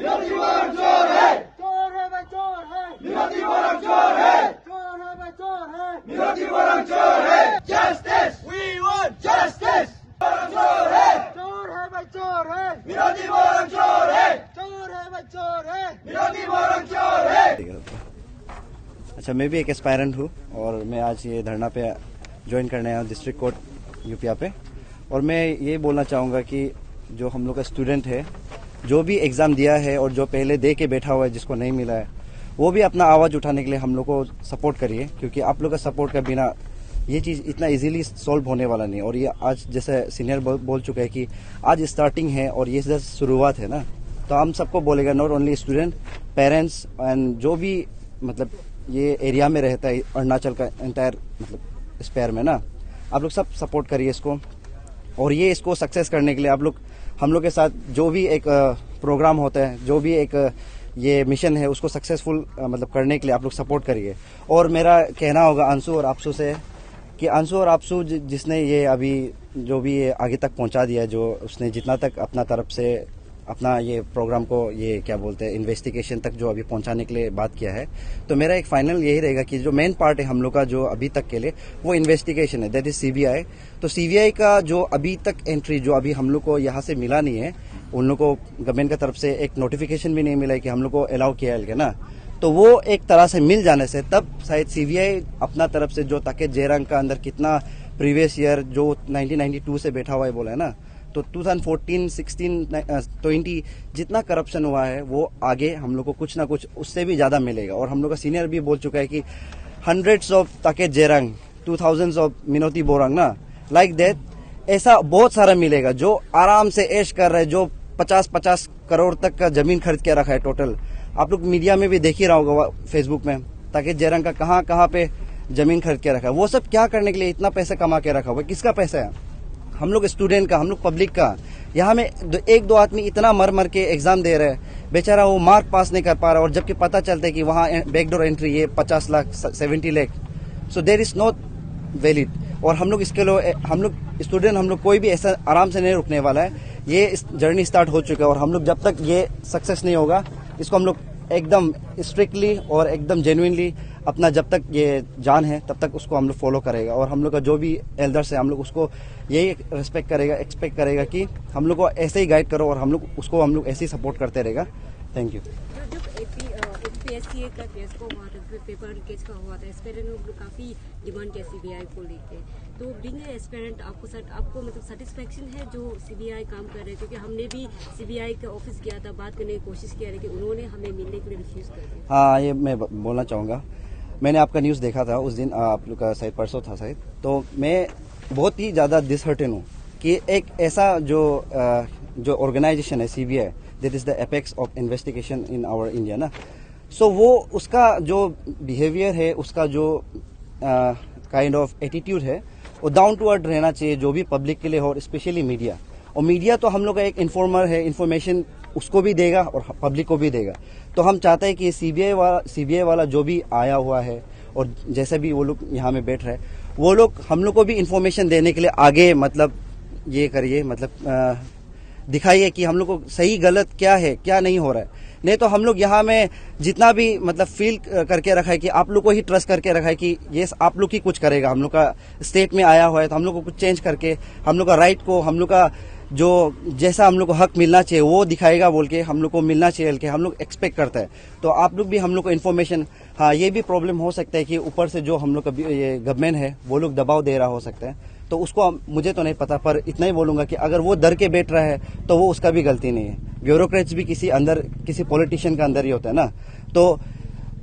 विरोधी वर्ग चोर है, चोर है भाई चोर है, विरोधी वर्ग चोर है, चोर है भाई चोर है, विरोधी वर्ग चोर है। Justice, we want justice. चोर है, चोर है भाई चोर है, विरोधी वर्ग चोर है, चोर है भाई चोर है, विरोधी वर्ग चोर है। अच्छा, मैं भी एक एस्पायरेंट हूँ और मैं आज ये धरना पे ज्वाइन करने आया हूँ डिस्ट्रिक्ट कोर्ट यूपिया पे। और मैं ये बोलना चाहूँगा कि जो हम लोग का स्टूडेंट है, जो भी एग्ज़ाम दिया है और जो पहले दे के बैठा हुआ है जिसको नहीं मिला है, वो भी अपना आवाज़ उठाने के लिए हम लोग को सपोर्ट करिए, क्योंकि आप लोग का सपोर्ट के बिना ये चीज़ इतना इजीली सॉल्व होने वाला नहीं। और ये आज जैसे सीनियर बोल चुके हैं कि आज स्टार्टिंग है और ये जस्ट शुरुआत है ना, तो हम सबको बोलेगा, not only student, parents and जो भी मतलब ये एरिया में रहता है अरुणाचल का एंटायर मतलब स्पेयर में ना, आप लोग सब सपोर्ट करिए इसको। और ये इसको सक्सेस करने के लिए आप लोग हम लोग के साथ जो भी एक प्रोग्राम होता है, जो भी एक ये मिशन है, उसको सक्सेसफुल मतलब करने के लिए आप लोग सपोर्ट करिए। और मेरा कहना होगा अंशु और आपसू से कि अंशु और आपसू जिसने ये अभी जो भी ये आगे तक पहुंचा दिया है, जो उसने जितना तक अपना तरफ से अपना ये प्रोग्राम को ये क्या बोलते हैं इन्वेस्टिगेशन तक जो अभी पहुंचाने के लिए बात किया है, तो मेरा एक फाइनल यही रहेगा कि जो मेन पार्ट है हम लोग का जो अभी तक के लिए वो इन्वेस्टिगेशन है, दैट इज सीबीआई। तो सीबीआई का जो अभी तक एंट्री जो अभी हम लोग को यहाँ से मिला नहीं है, उन लोग को गवर्नमेंट की तरफ से एक नोटिफिकेशन भी नहीं मिला है कि हम लोग को अलाउ किया है ना, तो वो एक तरह से मिल जाने से तब शायद सीबीआई अपना तरफ से जो ताकि जेरंग का अंदर कितना प्रीवियस ईयर जो 1992 से बैठा हुआ है बोला है ना, तो 2014, 16, 20 जितना करप्शन हुआ है वो आगे हम लोग को कुछ ना कुछ उससे भी ज्यादा मिलेगा। और हम लोग का सीनियर भी बोल चुका है कि हंड्रेड्स ऑफ ताके जेरंग, 2000s ऑफ मिनोती बोरंग ना, लाइक दैट ऐसा बहुत सारा मिलेगा जो आराम से ऐश कर रहे हैं, जो 50-50 करोड़ तक का जमीन खरीद के रखा है टोटल। आप लोग मीडिया में भी देख ही रहा होगा फेसबुक में, ताकि जेरंग का कहाँ कहाँ पे जमीन खरीद के रखा है। वो सब क्या करने के लिए इतना पैसा कमा के रखा हुआ है, किसका पैसा है? हम लोग स्टूडेंट का, हम लोग पब्लिक का। यहाँ में एक दो आदमी इतना मर मर के एग्जाम दे रहे हैं, बेचारा वो मार्क पास नहीं कर पा रहा, और जबकि पता चलता है कि वहाँ बैकडोर एंट्री ये 50 लाख 70 लाख, सो देर इज नॉट वैलिड। और हम लोग इसके लिए हम लोग स्टूडेंट, हम लोग कोई भी ऐसा आराम से नहीं रुकने वाला है। ये जर्नी स्टार्ट हो चुका है और हम लोग जब तक ये सक्सेस नहीं होगा, इसको हम लोग एकदम स्ट्रिक्टली और एकदम जेन्युइनली अपना जब तक ये जान है तब तक उसको हम लोग फॉलो करेगा। और हम लोग का जो भी एल्डर्स है, हम लोग उसको यही रिस्पेक्ट करेगा, एक्सपेक्ट करेगा कि हम लोग को ऐसे ही गाइड करो और हम लोग उसको हम लोग ऐसे ही सपोर्ट करते रहेगा। Thank you. एपीएससी का केस को हुआ था, पेपर लीकेज का हुआ था, एस्पिरेंट लोग काफी डिमांड किया सीबीआई को लेके। तो बीइंग एस्पिरेंट आपको मतलब सेटिस्फेक्शन है जो सीबीआई काम कर रहे हैं? क्योंकि हमने भी सीबीआई का ऑफिस गया था, बात करने की कोशिश किया, लेकिन उन्होंने हमें मिलने के लिए रिफ्यूज कर दिया। हाँ, ये मैं बोलना चाहूँगा, मैंने आपका न्यूज़ देखा था उस दिन, आप लोग का शायद परसों था शायद, तो मैं बहुत ही ज़्यादा डिसहर्टेन हूँ कि एक ऐसा जो ऑर्गेनाइजेशन है CBI, that is the apex of investigation in our India ना, सो वो उसका जो बिहेवियर है, उसका जो काइंड ऑफ एटीट्यूड है, वो डाउन टू अर्थ रहना चाहिए, जो भी पब्लिक के लिए हो, और स्पेशली मीडिया। और मीडिया तो हम लोग का एक इन्फॉर्मर है, इन्फॉर्मेशन उसको भी देगा और पब्लिक को भी देगा। तो हम चाहते हैं कि सीबीआई वाला जो भी आया हुआ है और जैसे भी वो लोग यहाँ में बैठ रहे हैं, वो लोग हम लोग को भी इन्फॉर्मेशन देने के लिए आगे मतलब ये करिए, मतलब दिखाइए कि हम लोग को सही गलत क्या है, क्या नहीं हो रहा है। नहीं तो हम लोग यहाँ में जितना भी मतलब फील करके रखा है कि आप लोग को ही ट्रस्ट करके रखा है कि ये आप लोग ही कुछ करेगा, हम लोग का स्टेट में आया हुआ है तो हम लोग को कुछ चेंज करके हम लोग का राइट को, हम लोग का जो जैसा हम लोग को हक मिलना चाहिए वो दिखाएगा बोल के, हम लोग को मिलना चाहिए बोल के हम लोग एक्सपेक्ट करते हैं। तो आप लोग भी हम लोग को इन्फॉर्मेशन, हाँ ये भी प्रॉब्लम हो सकता है कि ऊपर से जो हम लोग का ये गवर्नमेंट है वो लोग दबाव दे रहा हो सकता है, तो उसको मुझे तो नहीं पता, पर इतना ही बोलूंगा कि अगर वो डर के बैठ रहा है तो वो उसका भी गलती नहीं है। ब्यूरोक्रेट्स भी किसी पॉलिटिशियन का अंदर ही होता है ना।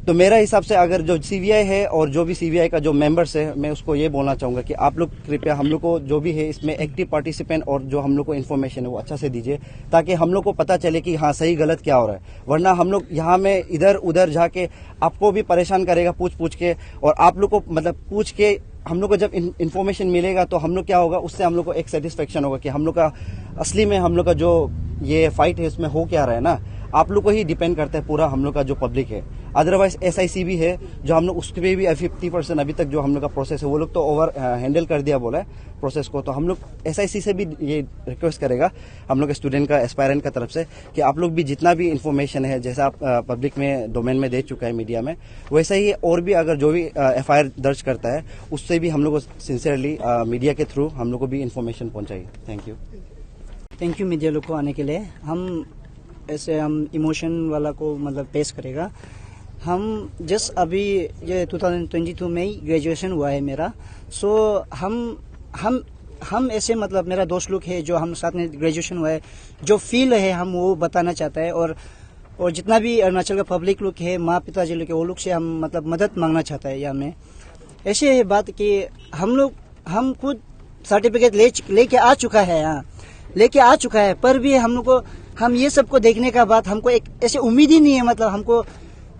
तो मेरा हिसाब से अगर जो सीबीआई है और जो भी सीबीआई का जो मेंबर्स है, मैं उसको ये बोलना चाहूंगा कि आप लोग कृपया हम लोग को जो भी है इसमें एक्टिव पार्टिसिपेंट और जो हम लोग को इन्फॉर्मेशन है वो अच्छा से दीजिए, ताकि हम लोग को पता चले कि हाँ सही गलत क्या हो रहा है। वरना हम लोग यहाँ में इधर उधर जाके आपको भी परेशान करेगा पूछ के, और आप लोग को मतलब पूछ के हम लोग को जब इन्फॉर्मेशन मिलेगा तो हम लोग क्या होगा, उससे हम लोग को एक सेटिस्फेक्शन होगा कि हम लोग का असली में हम लोग का जो ये फाइट है इसमें हो क्या रहा है ना। आप लोग को ही डिपेंड करता है पूरा हम लोग का जो पब्लिक है। अदरवाइज SIC भी है जो हम लोग उस पर भी 50% अभी तक जो हम लोग का प्रोसेस है वो लोग तो ओवर हैंडल कर दिया बोला है प्रोसेस को। तो हम लोग SIC से भी ये रिक्वेस्ट करेगा हम लोग स्टूडेंट का एस्पायरेंट का तरफ से कि आप लोग भी जितना भी इन्फॉर्मेशन है जैसा आप पब्लिक में डोमेन में दे चुका है मीडिया में, वैसा ही और भी अगर जो भी FIR दर्ज करता है उससे भी हम लोग को सिंसियरली मीडिया के थ्रू हम लोग को भी इन्फॉर्मेशन पहुंचाइए। थैंक यू मीडिया लोग को आने के लिए। हम इमोशन वाला को मतलब पेश करेगा। हम जस्ट अभी ये 2022 में ही ग्रेजुएशन हुआ है मेरा। सो हम ऐसे मतलब मेरा दोस्त लोग है जो हम साथ में ग्रेजुएशन हुआ है, जो फील है हम वो बताना चाहता है। और जितना भी अरुणाचल का पब्लिक लोग है, माँ पिताजी लोग है, वो लोग से हम मतलब मदद मांगना चाहता है। या में ऐसे है बात कि हम खुद सर्टिफिकेट लेके आ चुका है, यहाँ लेके आ चुका है, पर भी हम लोग को हम ये सबको देखने का बाद हमको एक ऐसे उम्मीद ही नहीं है मतलब हमको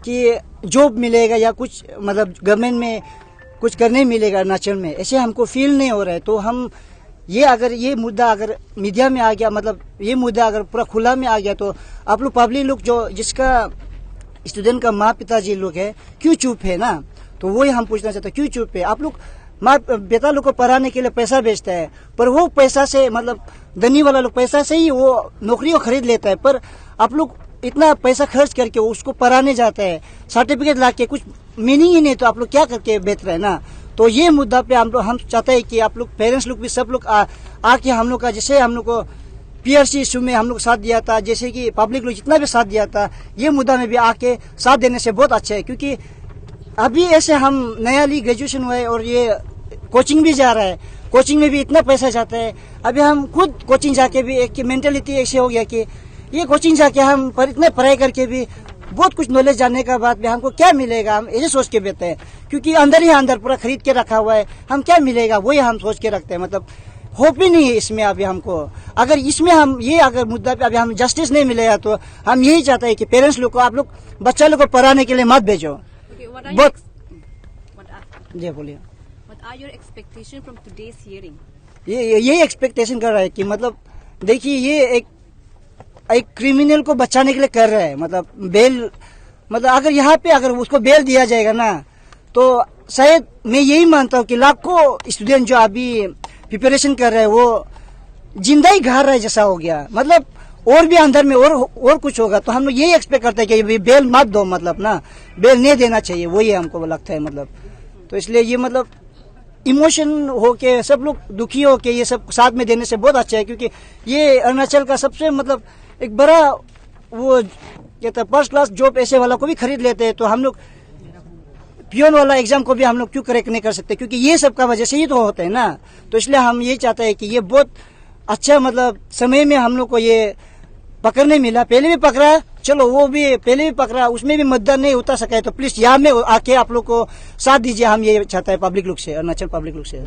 कि जॉब मिलेगा या कुछ मतलब गवर्नमेंट में कुछ करने मिलेगा अरुणाचल में, ऐसे हमको फील नहीं हो रहा है। तो हम ये मुद्दा अगर मीडिया में आ गया, मतलब ये मुद्दा अगर पूरा खुला में आ गया, तो आप लोग पब्लिक लोग जो जिसका स्टूडेंट का माँ पिताजी लोग है क्यों चुप है ना, तो वही हम पूछना चाहते हैं क्यों चुप है। आप लोग माँ बेटा लोग को पढ़ाने के लिए पैसा बेचता है, पर वो पैसा से मतलब धनी वाला लोग पैसा से ही वो नौकरी को खरीद लेता है, पर आप लोग इतना पैसा खर्च करके उसको पढ़ाने जाता है, सर्टिफिकेट ला के कुछ मीनिंग ही नहीं, तो आप लोग क्या करके बेच रहे हैं ना। तो ये मुद्दा पे हम चाहते हैं कि आप लोग पेरेंट्स लोग भी सब लोग आके हम लोग का, जैसे हम लोग को PRC इशू में हम लोग साथ दिया था, जैसे कि पब्लिक लोग जितना भी साथ दिया था, ये मुद्दा में भी आके साथ देने से बहुत अच्छा है। क्योंकि अभी ऐसे हम नया ली ग्रेजुएशन हुआ है और ये कोचिंग भी जा रहा है, कोचिंग में भी इतना पैसा जाता है। अभी हम खुद कोचिंग जाके भी एक मेंटेलिटी ऐसे हो गया कि ये कोचिंग जाके हम पर इतने पढ़ाई करके भी बहुत कुछ नॉलेज जानने का बाद भी हमको क्या मिलेगा, हम ऐसे सोच के बैठते हैं। क्योंकि अंदर ही अंदर पूरा खरीद के रखा हुआ है, हम क्या मिलेगा वही हम सोच के रखते हैं। मतलब होप ही नहीं है इसमें अभी हमको। अगर इसमें हम ये अगर मुद्दा पे अभी हम जस्टिस नहीं मिलेगा, तो हम यही चाहते हैं कि पेरेंट्स लोग को आप लोग बच्चा लोग को पढ़ाने के लिए मत भेजो। जी बोलिए। What are your expectations from today's hearing? ये एक्सपेक्टेशन कर रहा है कि मतलब देखिए ये एक क्रिमिनल को बचाने के लिए कर रहा है। मतलब बेल, मतलब अगर यहाँ पे अगर उसको बेल दिया जाएगा ना, तो शायद मैं यही मानता हूँ कि लाखों स्टूडेंट जो अभी प्रिपरेशन कर रहे हैं वो जिंदा ही घार रहा है जैसा हो गया। मतलब और भी अंदर में और कुछ होगा। तो हम लोग यही एक्सपेक्ट करते हैं कि बेल मत दो, मतलब ना बेल नहीं देना चाहिए, वही हमको लगता है। मतलब तो इसलिए ये मतलब इमोशन हो के सब लोग दुखी हो के ये सब साथ में देने से बहुत अच्छा है। क्योंकि ये अरुणाचल का सबसे मतलब एक बड़ा वो कहता है फर्स्ट क्लास जॉब ऐसे वाला को भी खरीद लेते हैं। तो हम लोग पियोन वाला एग्जाम को भी हम लोग क्यों करेक्ट नहीं कर सकते, क्योंकि ये सब का वजह से ही तो होता है ना। तो इसलिए हम ये चाहते हैं कि ये बहुत अच्छा मतलब समय में हम लोग को ये पकड़ने मिला। पहले भी पकड़ा, चलो वो भी पहले भी पकड़ा, उसमें भी मतदान नहीं उतार सका है, तो प्लीज यहाँ में आके आप लोग को साथ दीजिए। हम ये चाहते हैं पब्लिक लोग से, अरुणाचल पब्लिक लोग से।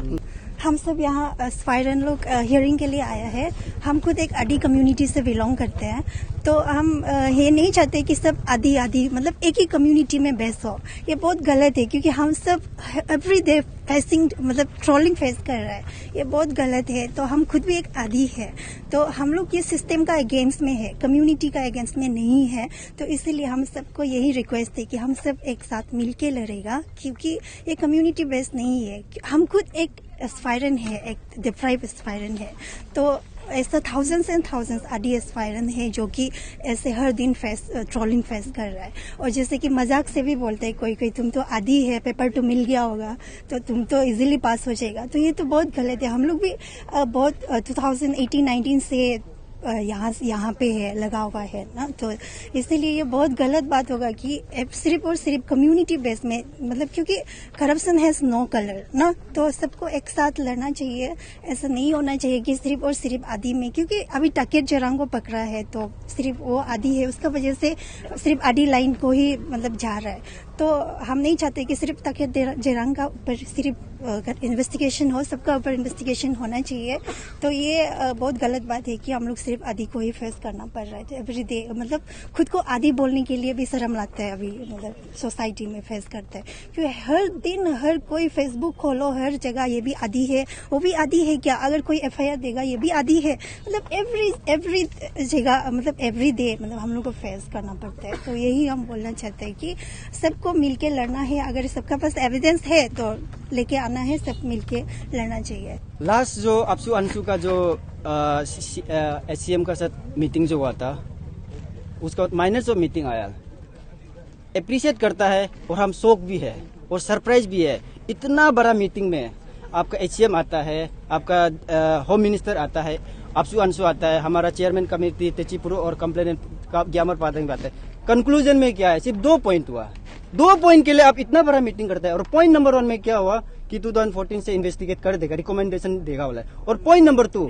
हम सब यहाँ एस्पायरेंट लोग हियरिंग के लिए आया है। हम खुद एक आदि कम्युनिटी से बिलोंग करते हैं, तो हम ये नहीं चाहते कि सब आदि मतलब एक ही कम्युनिटी में बहस हो। ये बहुत गलत है, क्योंकि हम सब एवरी डे फेसिंग मतलब ट्रोलिंग फेस कर रहा है, ये बहुत गलत है। तो हम खुद भी एक आदि है, तो हम लोग ये सिस्टम का अगेंस्ट में है, कम्युनिटी का अगेंस्ट में नहीं है। तो इसीलिए हम सबको यही रिक्वेस्ट है कि हम सब एक साथ मिलके लड़ेगा, क्योंकि ये कम्युनिटी बेस्ड नहीं है। हम खुद एक एस्पायरेंट है, एक डिप्राइव एस्पायरेंट है। तो ऐसा थाउजेंड्स एंड थाउजेंड्स आदि एस्पायरेंट है जो कि ऐसे हर दिन ट्रोलिंग फेस कर रहा है। और जैसे कि मजाक से भी बोलते हैं कोई तुम तो आदि है, पेपर तो मिल गया होगा तो तुम तो इजीली पास हो जाएगा। तो ये तो बहुत गलत है। हम लोग भी बहुत 2018-19 से यहाँ पे है लगा हुआ है ना, तो इसीलिए ये बहुत गलत बात होगा कि सिर्फ और सिर्फ कम्युनिटी बेस में, मतलब क्योंकि करप्शन हैज नो कलर ना, तो सबको एक साथ लड़ना चाहिए। ऐसा नहीं होना चाहिए कि सिर्फ और सिर्फ आदि में, क्योंकि अभी टकेट जरांग को पकड़ा है तो सिर्फ वो आदि है, उसका वजह से सिर्फ आदि लाइन को ही मतलब जा रहा है। तो हम नहीं चाहते कि सिर्फ ताकि जेरंग का ऊपर सिर्फ इन्वेस्टिगेशन हो, सबका ऊपर इन्वेस्टिगेशन होना चाहिए। तो ये बहुत गलत बात है कि हम लोग सिर्फ आदि को ही फेस करना पड़ रहा है एवरी डे। मतलब खुद को आदि बोलने के लिए भी शर्म लगता है अभी, मतलब सोसाइटी में फेस करते हैं, क्योंकि हर दिन हर कोई फेसबुक खोलो, हर जगह ये भी आदि है, वो भी आदि है क्या, अगर कोई FIR देगा ये भी आदि है। मतलब एवरी जगह, मतलब एवरी डे मतलब हम लोग को फेस करना पड़ता है। तो यही हम बोलना चाहते हैं कि सबको मिलके लड़ना है, अगर सबका पास एविडेंस है तो लेके आना है, सब मिलके लड़ना चाहिए। लास्ट जो अपसू अंशु का जो SCM का साथ मीटिंग जो हुआ था, उसका माइनर जो मीटिंग आया, अप्रिशिएट करता है और हम शौक भी है और सरप्राइज भी है। इतना बड़ा मीटिंग में आपका HCM आता है, आपका होम मिनिस्टर आता है, अपसू अंशु आता है, हमारा चेयरमैन कमेटी तेचीपुरो और कंप्लेनेंट ग्यामर पादंग आता है। कंक्लूजन में क्या है, सिर्फ 2 पॉइंट हुआ। 2 पॉइंट के लिए आप इतना बड़ा मीटिंग करते हैं। और पॉइंट नंबर 1 में क्या हुआ कि 2014 से इन्वेस्टिगेट कर देगा, रिकमेंडेशन देगा वाला है। और पॉइंट नंबर 2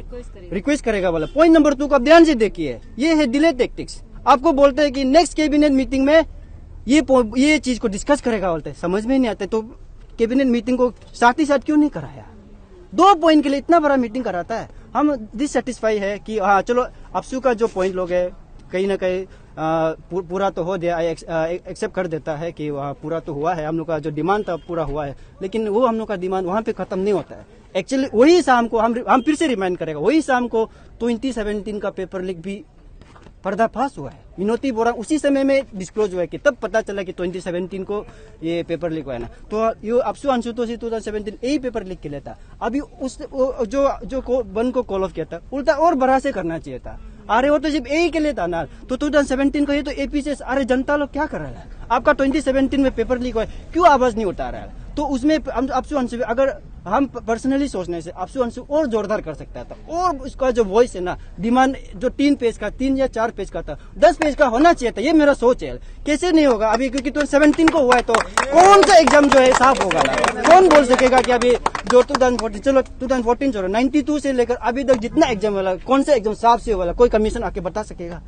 रिक्वेस्ट करेगा वाला। पॉइंट नंबर 2 को आप ध्यान से देखिए, ये है डिले टैक्टिक्स। आपको बोलते हैं कि नेक्स्ट कैबिनेट मीटिंग में ये चीज को डिस्कस करेगा बोलते हैं, समझ में नहीं आता। तो कैबिनेट मीटिंग को साथ ही साथ क्यों नहीं कराया? 2 पॉइंट के लिए इतना बड़ा मीटिंग कराता है। हम डिससेटिस्फाई है कि हाँ चलो अपसू का जो पॉइंट लोग है कहीं ना कहीं पूरा तो हो गया, एक्सेप्ट कर देता है कि वहाँ पूरा तो हुआ है, हम लोग का जो डिमांड था पूरा हुआ है। लेकिन वो हम लोग का डिमांड वहाँ पे खत्म नहीं होता है। एक्चुअली वही शाम को हम फिर से रिमाइंड करेगा, वही शाम को 2017 का पेपर लीक भी पर्दाफाश हुआ है। मिनोती बोरा उसी समय में डिस्क्लोज हुआ है कि तब पता चला कि 2017 को ये पेपर लीक हुआ है ना। तो ये अपसू अंशु तो 2017 यही पेपर लीक के लिए था। अभी उस जो वन को कॉल ऑफ किया था, उल्टा और बड़ा से करना चाहिए था। अरे वो तो सिर्फ यही के लिए था ना। तो 2017 को ये तो AP से, अरे जनता लोग क्या कर रहा है? आपका 2017 में पेपर लीक हुआ है, क्यों आवाज नहीं उठा रहा है? तो उसमें अपसू अंशु, अगर हम पर्सनली सोचने से अपसू अंशु और जोरदार कर सकता था। और उसका जो वॉइस है ना, डिमांड जो 3 पेज का, 3 या 4 पेज का था, 10 पेज का होना चाहिए था। ये मेरा सोच है। कैसे नहीं होगा अभी? क्योंकि 2017 को हुआ है, तो कौन सा एग्जाम जो है साफ होगा ना? कौन बोल सकेगा कि अभी जो 2014, चलो 2014 चलो 92 से लेकर अभी तक जितना एग्जाम वाला, कौन सा एग्जाम साफ से वाला, कोई कमीशन आके बता सकेगा?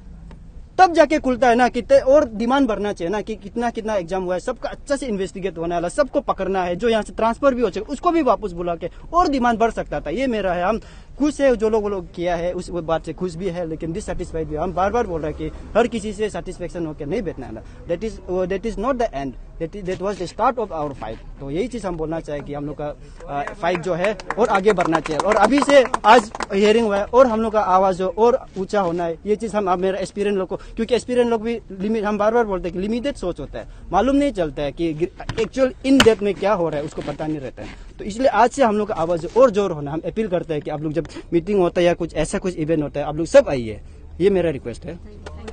तब जाके खुलता है ना कि और डिमांड बढ़ना चाहिए ना कि कितना एग्जाम हुआ है, सबका अच्छा से इन्वेस्टिगेट होने वाला, सबको पकड़ना है। जो यहाँ से ट्रांसफर भी हो जाए उसको भी वापस बुला के और डिमांड बढ़ सकता था। ये मेरा है। हम खुश है, जो लोग किया है उस बात से खुश भी है, लेकिन डिससेटिस्फाइड भी। हम बार बार बोल रहे हैं कि हर किसी से सेटिस्फेक्शन होकर नहीं बैठना है। That is not the end, that was the start of our fight. तो यही चीज हम बोलना चाहे कि हम लोग का फाइट जो है और आगे बढ़ना चाहिए। और अभी से आज हियरिंग हुआ है और हम लोग का आवाज जो और ऊंचा होना है। ये चीज हम मेरा एक्सपीरियंस लोग को, क्योंकि एक्सपीरियंस लोग भी लिमिट, हम बार बार बोलते हैं कि लिमिटेड सोच होता है, मालूम नहीं चलता है कि एक्चुअल इन डेप्थ में क्या हो रहा है, उसको पता नहीं रहता है। तो इसलिए आज से हम लोग का आवाज और जोर होना। हम अपील करते हैं कि आप लोग जब मीटिंग होता है या कुछ ऐसा कुछ इवेंट होता है, आप लोग सब आइए। ये मेरा रिक्वेस्ट है।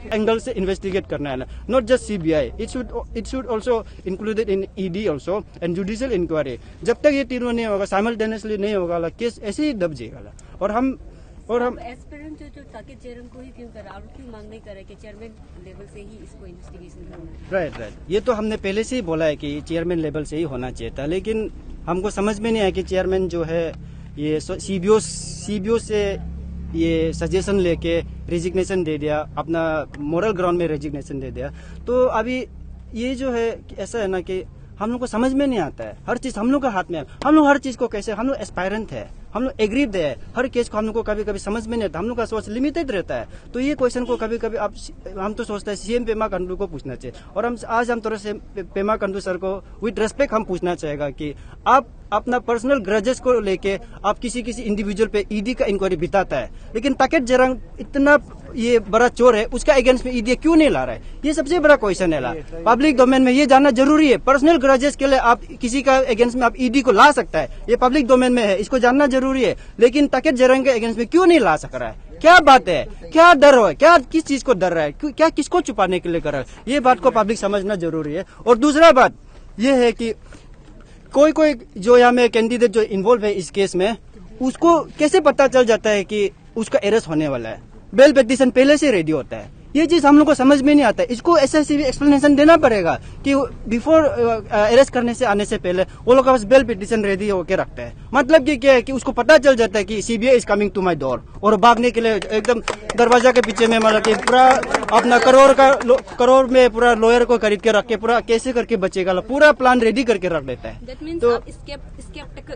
एंगल से इन्वेस्टिगेट करना है ना, not just CBI, it should also included in ED also and judicial inquiry. जब तक ये तीनों नहीं होगा, साइमल्टेनियसली नहीं होगा, केस ऐसे ही दब जाएगा। और हम एस्पिरेंट जो ताकि चेयरमैन को ही क्यों करा और क्यों मांग नहीं करे कि चेयरमैन लेवल से ही इसको इन्वेस्टिगेशन करना है? राइट। ये तो हमने पहले से ही बोला है कि चेयरमैन लेवल से ही होना चाहिए था, लेकिन हमको समझ में नहीं आया कि चेयरमैन जो है ये CBO से ये सजेशन लेके रेजिग्नेशन दे दिया, अपना मोरल ग्राउंड में रेजिग्नेशन दे दिया। तो अभी ये जो है ऐसा है ना कि हम लोग को समझ में नहीं आता है। हर चीज हम लोग का हाथ में है। हम लोग हर चीज को कैसे, हम लोग एस्पायरेंट है, हम लोग एग्रीड है। हर केस को हम लोग को कभी कभी समझ में नहीं आता। हम लोग का सोच लिमिटेड रहता है। तो ये क्वेश्चन को कभी कभी हम तो सोचते हैं CM पेमा खांडू को पूछना चाहिए। और हम थोड़ा से पेमा खांडू सर को विद रेस्पेक्ट हम पूछना चाहेगा कि आप अपना पर्सनल ग्रजेस को लेके आप किसी इंडिविजुअल पे ED का इंक्वायरी बिताता है, लेकिन ताकेत जेरंग इतना ये बड़ा चोर है, उसका अगेंस्ट में ED क्यों नहीं ला रहा है? ये सबसे बड़ा क्वेश्चन है। पब्लिक डोमेन में ये जानना जरूरी है। पर्सनल ग्रजेस के लिए आप किसी का अगेंस्ट में आप ED को ला सकता है, ये पब्लिक डोमेन में है, इसको जानना जरूरी है। लेकिन ताकेत जेरंग के अगेंस्ट में क्यों नहीं ला सक रहा है? क्या बात है? क्या डर है? क्या किस चीज को डर रहा है? क्या किसको छुपाने के लिए कर रहा है? ये बात को पब्लिक समझना जरूरी है। और दूसरा बात ये है कि कोई जो यहाँ में कैंडिडेट जो इन्वॉल्व है इस केस में, उसको कैसे पता चल जाता है कि उसका अरेस्ट होने वाला है? बेल पिटीशन पहले से रेडी होता है। ये चीज हम लोग को समझ में नहीं आता है। इसको एसआईसी भी एक्सप्लेनेशन देना पड़ेगा कि बिफोर अरेस्ट करने से आने से पहले वो लोग का बस बेल पिटिशन रेडी होके रखते हैं। मतलब कि क्या है कि उसको पता चल जाता है कि CBI is coming to my door, और भागने के लिए एकदम दरवाजा के पीछे में मतलब कि पूरा अपना करोड़ में पूरा लॉयर को खरीद के रख के पूरा कैसे करके बचेगा पूरा प्लान रेडी करके रख देता है। That means तो आप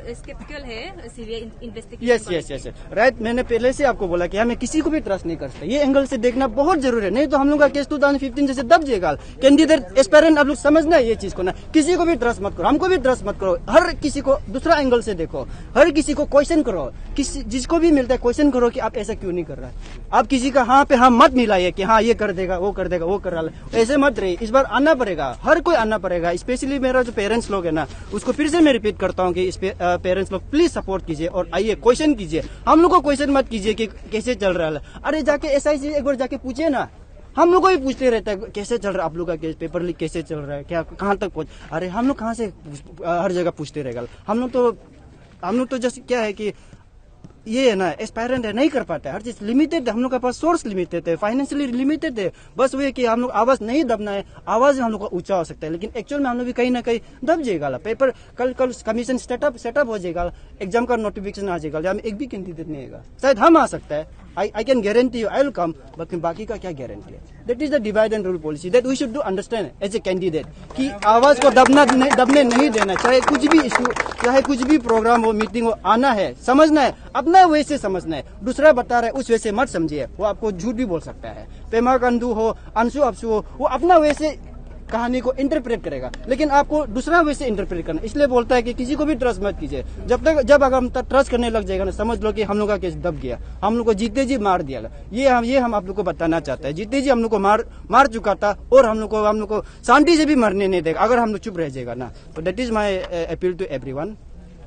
skeptical है सीबीआई इन्वेस्टिगेशन। Yes right. मैंने पहले से आपको बोला कि हमें किसी को भी ट्रस्ट नहीं कर सकते, ये एंगल से देखना बहुत जरूरी है, नहीं तो हम लोग का केस 2015 जैसे दब जाएगा। कैंडिडेट एस्पायरेंट आप लोग समझना है ये चीज को ना, किसी को भी ट्रस्ट मत करो, हमको भी ट्रस्ट मत करो, हर किसी को दूसरा एंगल से देखो, हर किसी को क्वेश्चन करो, किसी जिसको भी मिलता है क्वेश्चन करो कि आप ऐसा क्यों नहीं कर रहा है। आप किसी का हाँ पे हाँ मत मिलाइए कि हाँ ये कर देगा वो कर देगा वो कर रहा है, ऐसे मत रहिए। इस बार आना पड़ेगा, हर कोई आना पड़ेगा, स्पेशली मेरा जो पेरेंट्स लोग है ना, उसको फिर से मैं रिपीट करता हूँ कि इस पेरेंट्स लोग प्लीज सपोर्ट कीजिए और आइए क्वेश्चन कीजिए। हम लोग को क्वेश्चन मत कीजिए कि कैसे चल रहा है। अरे जाके एसआईसी एक बार जाके पूछिए ना, हम लोग को भी पूछते रहता है कैसे चल रहा है आप लोग का केस, पेपर लीक कैसे चल रहा है, क्या कहाँ तक पहुंच। अरे हम लोग कहाँ से हर जगह पूछते रहेगा। हम लोग तो जैसे क्या है कि ये है ना एस्पायरेंट है, नहीं कर पाता है, हर चीज लिमिटेड है, हम लोग के पास सोर्स लिमिटेड है, फाइनेंशियली लिमिटेड है। बस वो है कि हम लोग आवाज नहीं दबना है, आवाज हम लोग का ऊंचा हो सकता है, लेकिन एक्चुअल में हम लोग भी कहीं ना कहीं दब जाएगा। पेपर कल कमीशन सेटअप हो जाएगा, एग्जाम का नोटिफिकेशन आ जाएगा, जहाँ एक भी कैंडिडेट नहीं आएगा। शायद हम आ सकता है, I can guarantee you I will come, but बाकी का क्या गारंटी है। That is the divide and rule policy that we should do understand as a candidate कि आवाज को दबने नहीं देना, चाहे कुछ भी इशू, चाहे कुछ भी प्रोग्राम हो, मीटिंग हो, आना है, समझना है, अपना वे से समझना है। दूसरा बता रहा है उस वे से मत समझिए, वो आपको झूठ भी बोल सकता है। पेमा कंदू हो, अंशु अपशु हो, वो अपना वे से कहानी को इंटरप्रेट करेगा, लेकिन आपको दूसरा वे से इंटरप्रेट करना। इसलिए बोलता है कि किसी को भी ट्रस्ट मत कीजिए। जब अगर हम ट्रस्ट करने लग जाएगा ना, समझ लो कि हम लोग का केस दब गया, हम लोग को जीते जी मार दिया। ये हम आप लोग को बताना चाहते हैं। जीते जी हम लोग को मार चुका था, और हम लोग को शांति से भी मरने नहीं देगा अगर हम लोग चुप रह जाएगा ना। तो that is my appeal to everyone.